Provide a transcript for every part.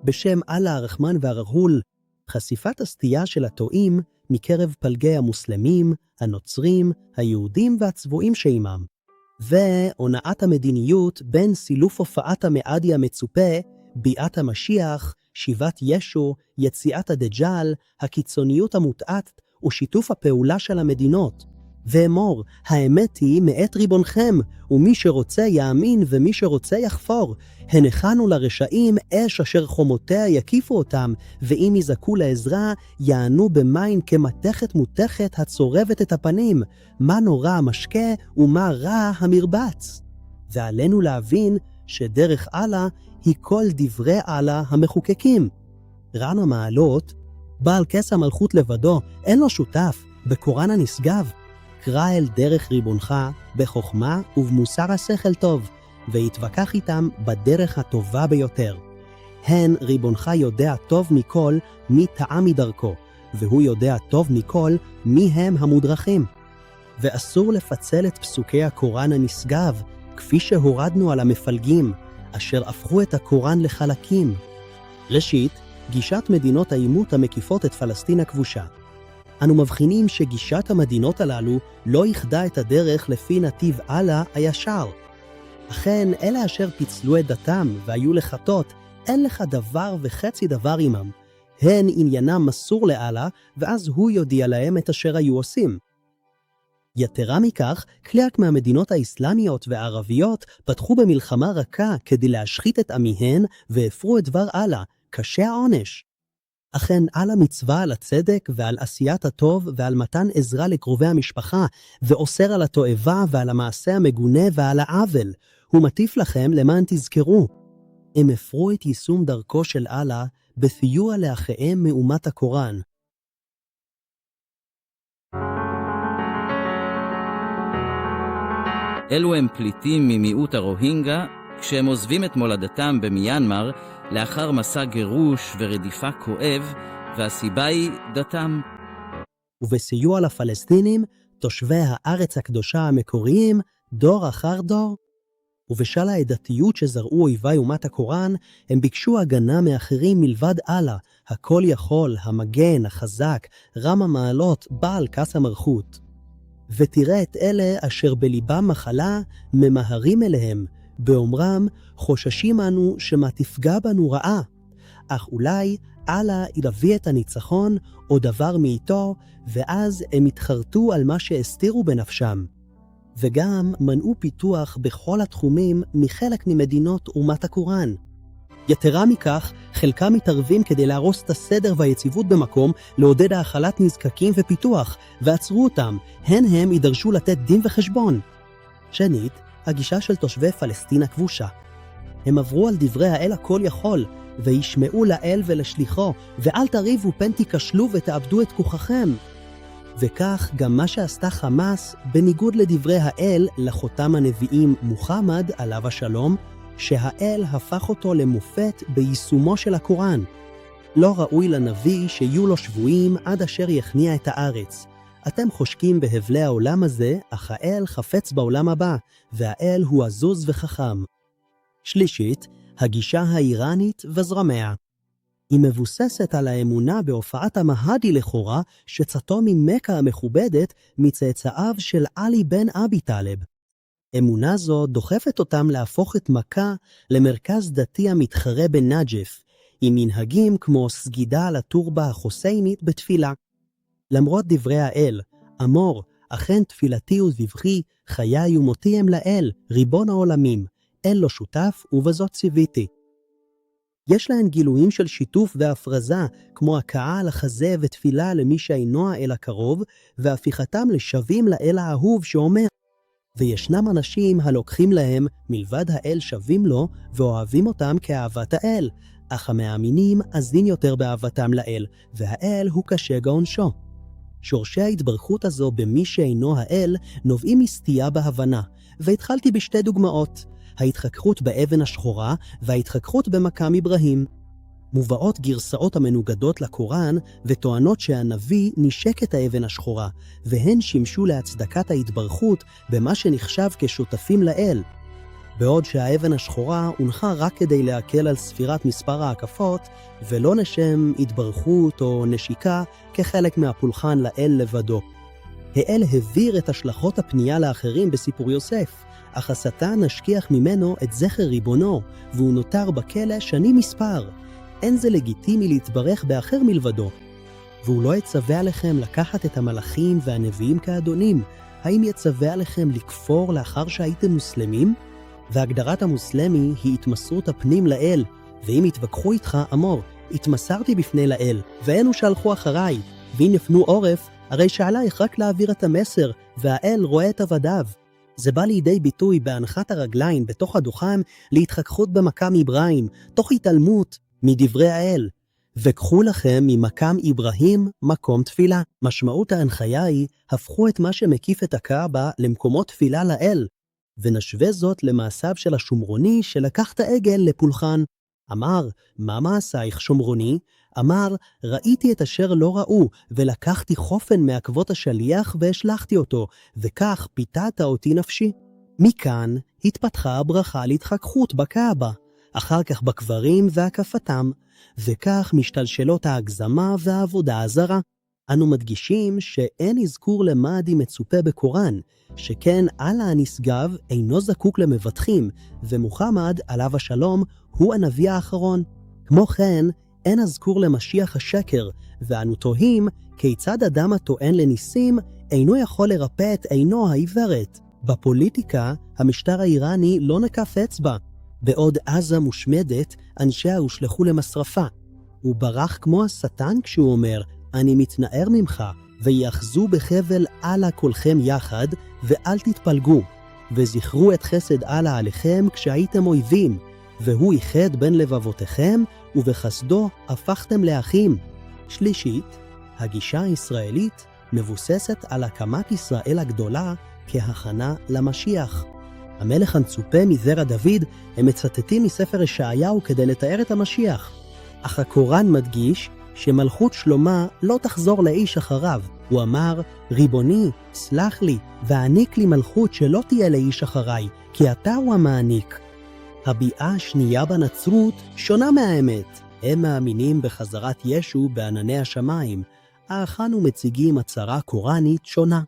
בשם אללה הרחמן והרהול, חשיפת הסטייה של הטועים מקרב פלגי המוסלמים, הנוצרים, היהודים והצבועים שעימם, והונאת המדיניות בין סילוף הופעת המעדי המצופה, ביאת המשיח, שיבת ישו, יציאת הדג'ל, הקיצוניות המוטעת ושיתוף הפעולה של המדינות. ואמור, האמת היא מאת ריבונכם, ומי שרוצה יאמין ומי שרוצה יחפור. הנחנו לרשעים אש אשר חומותיה יקיפו אותם, ואם יזעקו לעזרה, יענו במים כמתכת מותכת הצורבת את הפנים. מה נורא המשקה ומה רע המרבץ. ועלינו להבין שדרך אללה היא כל דברי אללה המחוקקים. רן המעלות, בעל כס המלכות לבדו, אין לו שותף, בקוראן הנשגב. קרא אל דרך ריבונך בחוכמה ובמוסר השכל טוב, והתווכח איתם בדרך הטובה ביותר. הן ריבונך יודע טוב מכל מי טעה מדרכו, והוא יודע טוב מכל מי הם המודרכים. ואסור לפצל את פסוקי הקוראן הנשגב, כפי שהורדנו על המפלגים, אשר הפכו את הקוראן לחלקים. ראשית, גישת מדינות העימות המקיפות את פלסטין הכבושה. אנו מבחינים שגישת המדינות הללו לא יחדה את הדרך לפי נתיב אללה הישר. אכן, אלה אשר פיצלו את דתם והיו לחטות, אין לך דבר וחצי דבר עמם. הן עניינם מסור לאללה, ואז הוא יודיע להם את אשר היו עושים. יתרה מכך, חלק מהמדינות האסלאמיות והערביות פתחו במלחמה רכה כדי להשחית את עמיהן והפרו את דבר אללה, קשה העונש. אכן אללה מצווה על הצדק ועל עשיית הטוב ועל מתן עזרה לקרובי המשפחה, ואוסר על התועבה ועל המעשה המגונה ועל העוול. הוא מטיף לכם למען תזכרו. הם הפרו את יישום דרכו של אללה בסיוע לאחיהם מאומת הקוראן. אלו הם פליטים ממיעוט הרוהינגה, כשהם עוזבים את מולדתם במיינמר לאחר מסע גירוש ורדיפה כואב, והסיבה היא דתם. ובסיוע לפלסטינים, תושבי הארץ הקדושה המקוריים, דור אחר דור. ובשל העדתיות שזרעו אויבי אומת הקוראן, הם ביקשו הגנה מאחרים מלבד אללה, הכל יכול, המגן, החזק, רם המעלות, בעל כס המלכות. ותראה את אלה אשר בליבם מחלה, ממהרים אליהם, באומרם, חוששים אנו שמה תפגע בנו רעה. אך אולי אללה ילביא את הניצחון או דבר מאיתו, ואז הם יתחרטו על מה שהסתירו בנפשם. וגם מנעו פיתוח בכל התחומים מחלק ממדינות אומת הקוראן. יתרה מכך, חלקם מתערבים כדי להרוס את הסדר והיציבות במקום, לעודד האכלת נזקקים ופיתוח, ועצרו אותם, הם יידרשו לתת דין וחשבון. שנית, הגישה של תושבי פלסטין הכבושה. הם עברו על דברי האל הכל יכול, וישמעו לאל ולשליחו, ואל תריבו פן תיכשלו ותאבדו את כוחכם. וכך גם מה שעשתה חמאס, בניגוד לדברי האל לחותם הנביאים מוחמד עליו השלום, שהאל הפך אותו למופת ביישומו של הקוראן. לא ראוי לנביא שיהיו לו שבויים עד אשר יכניע את הארץ. אתם חושקים בהבלי העולם הזה, אך האל חפץ בעולם הבא, והאל הוא עזוז וחכם. שלישית, הגישה האיראנית וזרמיה. היא מבוססת על האמונה בהופעת המהדי לכאורה, שצאתו ממכה המכובדת מצאצאיו של עלי בן אבי טלב. אמונה זו דוחפת אותם להפוך את מכה למרכז דתי המתחרה בנג'ף, עם מנהגים כמו סגידה על הטורבה החוסיינית בתפילה. למרות דברי האל, אמור, אכן תפילתי וזבחי, חיי ומותי הם לאל, ריבון העולמים, אל לו שותף ובזאת ציוויתי. יש להן גילויים של שיתוף והפרזה, כמו הכאה על החזה ותפילה למי שאינו האל הקרוב, והפיכתם לשווים לאל האהוב שאומר, וישנם אנשים הלוקחים להם מלבד האל שווים לו, ואוהבים אותם כאהבת האל, אך המאמינים עזים יותר באהבתם לאל, והאל הוא קשה געונשו. שורשי ההתברכות הזו במי שאינו האל נובעים מסטייה בהבנה, והתחלתי בשתי דוגמאות, ההתחככות באבן השחורה וההתחככות במקם אברהים. מובאות גרסאות המנוגדות לקוראן וטוענות שהנביא נשק את האבן השחורה, והן שימשו להצדקת ההתברכות במה שנחשב כשותפים לאל. בעוד שהאבן השחורה הונחה רק כדי להקל על ספירת מספר ההקפות, ולא לשם התברכות או נשיקה כחלק מהפולחן לאל לבדו. האל העביר את השלכות הפנייה לאחרים בסיפור יוסף, אך השטן השכיח ממנו את זכר ריבונו, והוא נותר בכלא שנים מספר. אין זה לגיטימי להתברך באחר מלבדו. והוא לא יצווה עליכם לקחת את המלאכים והנביאים כאדונים. האם יצווה עליכם לכפור לאחר שהייתם מוסלמים? והגדרת המוסלמי היא התמסרות הפנים לאל, ואם יתווכחו איתך, אמור, התמסרתי בפני לאל, ואינו שהלכו אחריי, ואם יפנו עורף, הרי שעלייך רק להעביר את המסר, והאל רואה את עבדיו. זה בא לידי ביטוי בהנחת הרגליים בתוך הדוכן להתחככות במקם איברהים, תוך התעלמות מדברי האל. וקחו לכם ממקם איברהים מקום תפילה. משמעות ההנחיה היא, הפכו את מה שמקיף את הקעבה למקומות תפילה לאל, ונשווה זאת למעשיו של השומרוני שלקח את העגל לפולחן. אמר, מה מעשייך שומרוני? אמר, ראיתי את אשר לא ראו, ולקחתי חופן מעקבות השליח והשלחתי אותו, וכך פיתת אותי נפשי. מכאן התפתחה הברכה להתחככות בקעבה, אחר כך בקברים והקפתם, וכך משתלשלות ההגזמה והעבודה הזרה. אנו מדגישים שאין אזכור למאדי מצופה בקוראן, שכן אללה הנשגב אינו זקוק למבטחים, ומוחמד עליו השלום הוא הנביא האחרון. כמו כן, אין אזכור למשיח השקר, ואנו תוהים כיצד אדם הטוען לניסים אינו יכול לרפא את עינו העיוורת. בפוליטיקה, המשטר האיראני לא נקף אצבע. בעוד עזה מושמדת, אנשיה הושלחו למשרפה. הוא ברח כמו השטן כשהוא אומר, אני מתנער ממך, ויאחזו בחבל אללה כולכם יחד, ואל תתפלגו. וזכרו את חסד אללה עליכם כשהייתם אויבים, והוא איחד בין לבבותיכם, ובחסדו הפכתם לאחים. שלישית, הגישה הישראלית מבוססת על הקמת ישראל הגדולה כהכנה למשיח. המלך המצופה מזרע דוד הם מצטטים מספר ישעיהו כדי לתאר את המשיח. אך הקוראן מדגיש שמלכות שלמה לא תחזור לאיש אחריו. הוא אמר, ריבוני, סלח לי, והעניק לי מלכות שלא תהיה לאיש אחריי, כי אתה הוא המעניק. הביאה השנייה בנצרות שונה מהאמת. הם מאמינים בחזרת ישו בענני השמיים, אך אנו מציגים הצהרה קוראנית שונה.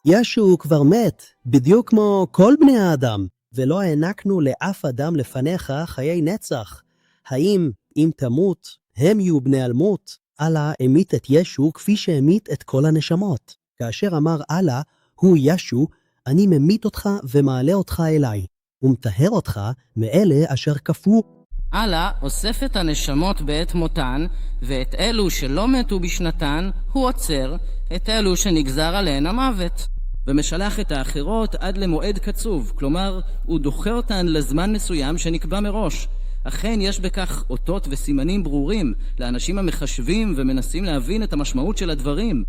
ישו כבר מת, בדיוק כמו כל בני האדם, ולא הענקנו לאף אדם לפניך חיי נצח. האם, אם תמות, הם יהיו בני אלמות? אללה המית את ישו כפי שהמית את כל הנשמות. כאשר אמר אללה, הוא ישו, אני ממית אותך ומעלה אותך אליי, ומטהר אותך מאלה אשר כפו. אללה אוסף את הנשמות בעת מותן, ואת אלו שלא מתו בשנתן, הוא עוצר את אלו שנגזר עליהן המוות. ומשלח את האחרות עד למועד קצוב, כלומר, הוא דוחה אותן לזמן מסוים שנקבע מראש. אכן יש בכך אותות וסימנים ברורים לאנשים המחשבים ומנסים להבין את המשמעות של הדברים.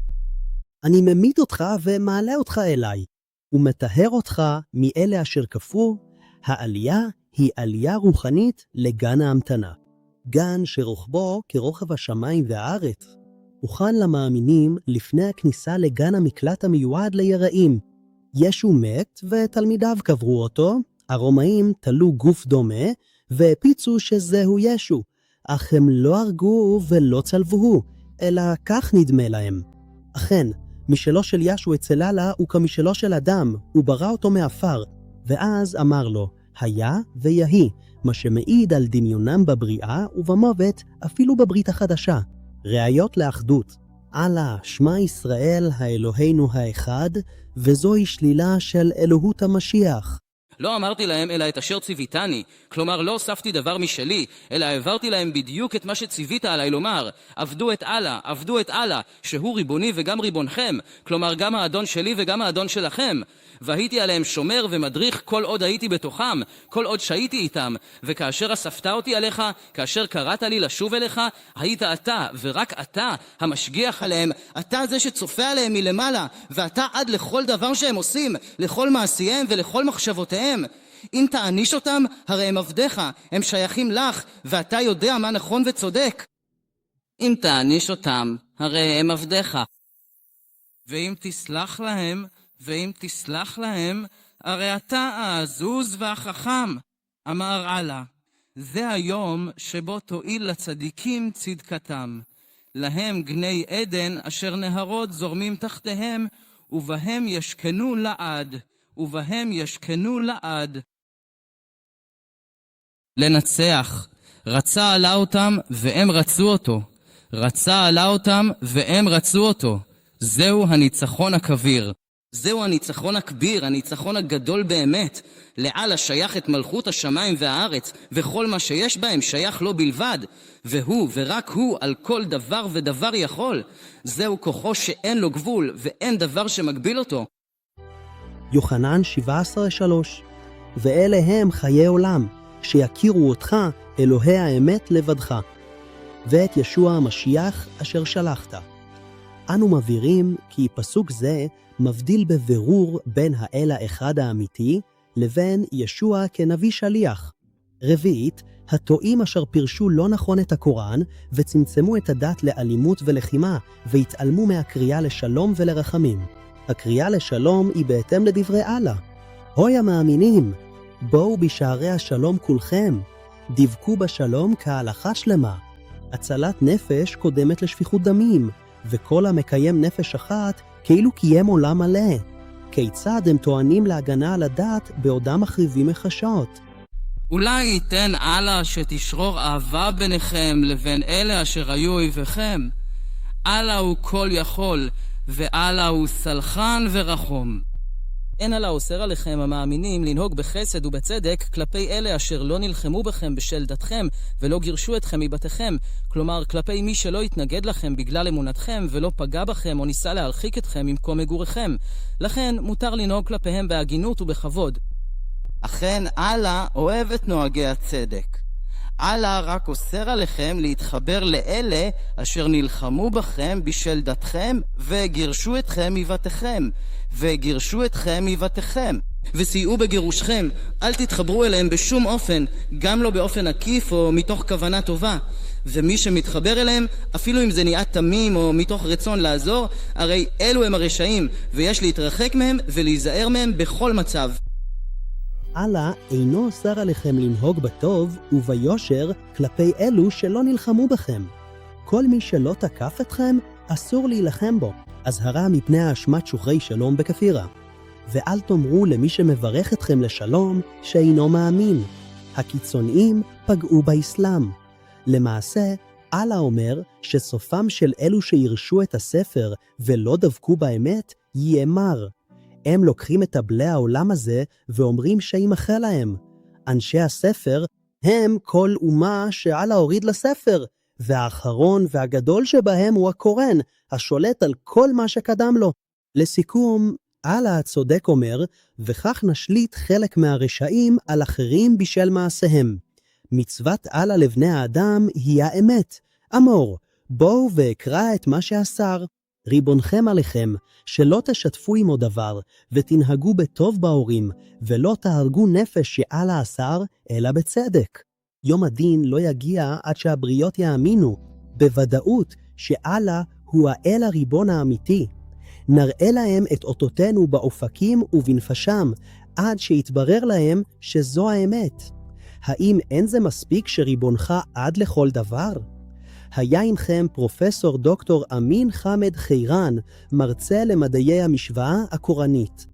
אני ממית אותך ומעלה אותך אליי, ומטהר אותך מאלה אשר כפרו. העלייה היא עלייה רוחנית לגן ההמתנה. גן שרוחבו כרוחב השמיים והארץ. הוכן למאמינים לפני הכניסה לגן המקלט המיועד ליראים. ישו מת ותלמידיו קברו אותו, הרומאים תלו גוף דומה והפיצו שזהו ישו, אך הם לא הרגו ולא צלבוהו, אלא כך נדמה להם. אכן, משלו של ישו אצל אללה הוא כמשלו של אדם, הוא ברא אותו מעפר, ואז אמר לו, היה ויהי, מה שמעיד על דמיונם בבריאה ובמוות אפילו בברית החדשה. ראיות לאחדות. אללה, שמע ישראל, האלוהינו האחד, וזוהי שלילה של אלוהות המשיח. לא אמרתי להם אלא את אשר ציוויתני, כלומר לא הוספתי דבר משלי, אלא העברתי להם בדיוק את מה שציווית עליי לומר, עבדו את אללה, עבדו את אללה, שהוא ריבוני וגם ריבונכם, כלומר גם האדון שלי וגם האדון שלכם. והייתי עליהם שומר ומדריך כל עוד הייתי בתוכם, כל עוד שהייתי איתם, וכאשר אספת אותי עליך, כאשר קראת לי לשוב אליך, היית אתה ורק אתה המשגיח עליהם, אתה זה שצופה עליהם מלמעלה, ואתה עד לכל דבר שהם עושים, לכל מעשיהם ולכל מחשבותיהם. אם תעניש אותם, הרי הם עבדיך, הם שייכים לך, ואתה יודע מה נכון וצודק. אם תעניש אותם, הרי הם עבדיך. ואם תסלח להם, הרי אתה העזוז והחכם, אמר אללה. זה היום שבו תועיל לצדיקים צדקתם. להם גני עדן אשר נהרות זורמים תחתיהם, ובהם ישכנו לעד, ובהם ישכנו לעד. לנצח. רצה עלה אותם והם רצו אותו. רצה עלה אותם והם רצו אותו. זהו הניצחון הכביר. זהו הניצחון הכביר, הניצחון הגדול באמת. לעלה שייך את מלכות השמיים והארץ, וכל מה שיש בהם שייך לו בלבד. והוא ורק הוא על כל דבר ודבר יכול. זהו כוחו שאין לו גבול, ואין דבר שמגביל אותו. יוחנן 17:3 ואלה הם חיי עולם, שיכירו אותך, אלוהי האמת לבדך, ואת ישוע המשיח אשר שלחת. אנו מבהירים כי פסוק זה מבדיל בבירור בין האל האחד האמיתי לבין ישוע כנביא שליח. רביעית, הטועים אשר פירשו לא נכון את הקוראן וצמצמו את הדת לאלימות ולחימה והתעלמו מהקריאה לשלום ולרחמים. הקריאה לשלום היא בהתאם לדברי אללה. הוי המאמינים, בואו בשערי השלום כולכם, דבקו בשלום כהלכה שלמה. הצלת נפש קודמת לשפיכות דמים, וכל המקיים נפש אחת כאילו קיים עולם מלא. כיצד הם טוענים להגנה על הדת בעודם מחריבים מחשות? אולי ייתן אללה שתשרור אהבה ביניכם לבין אלה אשר היו אויביכם. אללה הוא כל יכול, ואללה הוא סלחן ורחום. אין אללה אוסר עליכם המאמינים לנהוג בחסד ובצדק כלפי אלה אשר לא נלחמו בכם בשל דתכם ולא גירשו אתכם מבתיכם, כלומר כלפי מי שלא יתנגד לכם בגלל אמונתכם ולא פגע בכם או ניסה להרחיק אתכם ממקום מגוריכם. לכן מותר לנהוג כלפיהם בהגינות ובכבוד. אכן אללה אוהב את נוהגי הצדק. אללה רק אוסר עליכם להתחבר לאלה אשר נלחמו בכם בשל דתכם וגירשו אתכם מבתיכם וסייעו בגירושכם. אל תתחברו אליהם בשום אופן, גם לא באופן עקיף או מתוך כוונה טובה. ומי שמתחבר אליהם, אפילו אם זה נהיה תמים או מתוך רצון לעזור, הרי אלו הם הרשעים, ויש להתרחק מהם ולהיזהר מהם בכל מצב. אללה אינו אוסר עליכם לנהוג בטוב וביושר כלפי אלו שלא נלחמו בכם. כל מי שלא תקף אתכם, אסור להילחם בו. אזהרה מפני האשמת שוחרי שלום בכפירה. ואל תאמרו למי שמברך אתכם לשלום שאינו מאמין. הקיצוניים פגעו באסלאם. למעשה, אללה אומר שסופם של אלו שירשו את הספר ולא דבקו באמת יהיה מר. הם לוקחים את הבלי העולם הזה ואומרים שימחה להם. אנשי הספר הם כל אומה שאללה הוריד לספר, והאחרון והגדול שבהם הוא הקוראן, השולט על כל מה שקדם לו. לסיכום, אללה הצודק אומר, וכך נשליט חלק מהרשעים על אחרים בשל מעשיהם. מצוות אללה לבני האדם היא האמת. אמור, בואו ואקרא את מה שאסר. ריבונכם עליכם, שלא תשתפו עמו דבר, ותנהגו בטוב בהורים, ולא תהרגו נפש שאללה אסר, אלא בצדק. יום הדין לא יגיע עד שהבריות יאמינו, בוודאות שאללה הוא האל הריבון האמיתי. נראה להם את אותותינו באופקים ובנפשם, עד שיתברר להם שזו האמת. האם אין זה מספיק שריבונך עד לכל דבר? היה עמכם פרופסור דוקטור אמין חמד חירן, מרצה למדעי המשוואה הקוראנית.